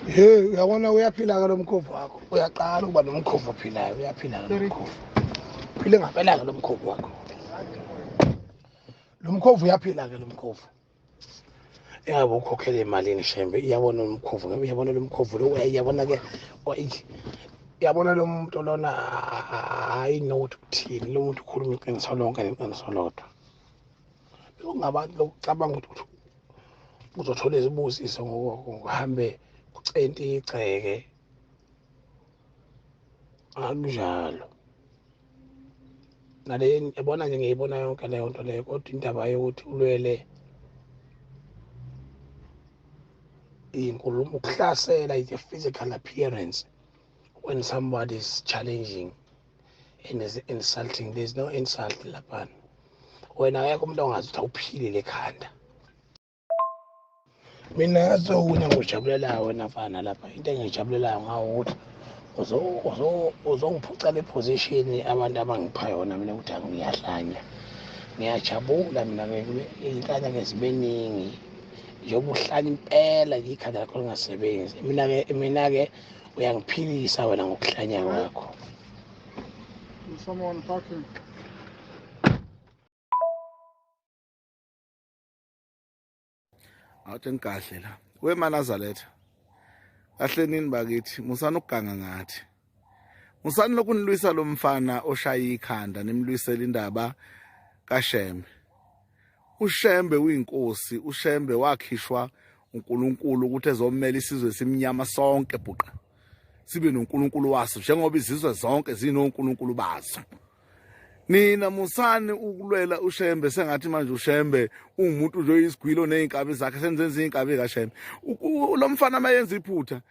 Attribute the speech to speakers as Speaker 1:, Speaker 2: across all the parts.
Speaker 1: Hey, uyabona uyaphila ke lo mkhovu wakho. Uyaqala ukuba nomkhovu ophilayo, uyaphila ke lo mkhovu. Phile ngaphela ke lo mkhovu wakho. Lo mkhovu uyaphila ke lo mkhovu. Engabe ukhokhela emalini Shembe, iyabona lo mkhovu, uyabona lo mkhovu lo, uyabona ke uyabona lo muntu lona hayi nokuthi kuthini, lo muntu ukhuluma iqiniso lonke neqiniso lodwa. Ungabantu lokucabanga ukuthi uzothola izibusiso ngokuhambe ucente igceke, akunjalo. Nale yabona nje ngiyibona yonke leyo nto leyo, kodwa indaba yokuthi ulwele inkulumo ukuhlasela is a physical appearance when somebody is challenging and is insulting. There's no insult lapha. Wena akekho umuntu ongazi ukuthi awuphilile ekhanda. Mina yazokunya ngijabulelayo wena mfana lapha, into engijabulelayo ngawo ukuthi uzongiphuca le position abantu abangipha yona mina ukuthi angiyahlanya. Ngiyajabula mina iy'nhlanya ke zibe ningi njengoba uhlanya impela nje ikhanda lakho lingasebenzi. Mina-ke uyangiphilisa wena ngokuhlanya kwakho.
Speaker 2: Someone talking.
Speaker 3: Awuthi ngikahle la. Wemanazaletha. Kahle nini bakithi? Musana ukuganga ngathi. Musana lokhu nilwisa lo mfana oshaya ikhanda nimlwisela indaba kaShembe. uShembe uyinkosi, uShembe wakhishwa uNkulunkulu ukuthi ezomela isizwe simnyama sonke bhuqa. Sibe noNkulunkulu waso njengoba izizwe zonke zinoNkulunkulu bazo. Nina musani ukulwela uShembe sengathi manje uShembe ungumuntu nje oyisigwilo nezinkabi zakhe senzenza izinkabi kaShembe. Lo mfana mayenza iphutha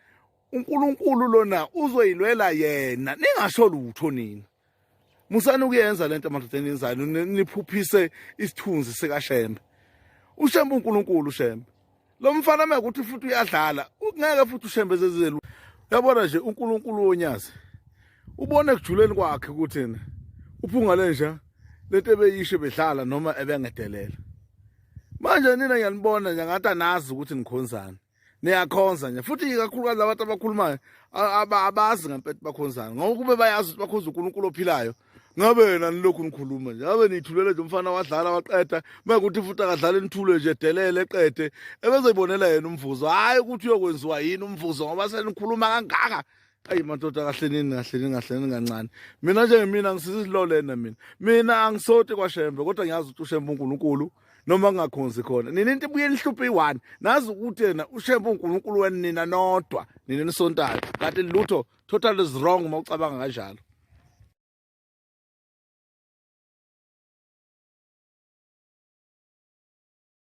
Speaker 3: uNkulunkulu lona uzoyilwela yena, ningasho lutho nina. Musani ukuyenza lento amadodeni enzayo niphuphise isithunzi sikaShembe. uShembe uNkulunkulu uShembe. Lo mfana mekuthi futhi uyadlala, ngeke futhi uShembe zezelu. Yabona nje uNkulunkulu wonyazi. Ubone ekujuleni kwakhe ukuthi uPhungalenja lento ebeyisho bedlala noma ebengedelela. Manje nina ngiyanibona nje ngathi anazi ukuthi nikhonzana. Niyakhonza nje futhi ikakhulukazi abantu abakhulumayo abazi ngempela bakhonzana. Ngoba kube bayazi ukuthi bakhonza uNkulunkulu ophilayo. Ngabe yena nilokhu nikhuluma nje. Ngabe nithulele nje umfana wadlala waqeda, mekuthi futhi akadlala nithule nje delele eqede. Ebezayibonela yena umvuzo. Hayi ukuthi uyokwenziwa yini umvuzo ngoba senikhuluma kangaka. Ayi madoda kahle nini kancane. Mina njengemina ngisizilolena mina. Mina angisoti kwaShembe kodwa ngiyazi ukuthi uShembe uNkulunkulu noma kungakhonzi khona. Nina into ibuye lihluphe i1. Nazi ukuthi yena uShembe uNkulunkulu wena nina nodwa. Nina nisontayo. Kanti lutho total is wrong uma ucabanga kanjalo.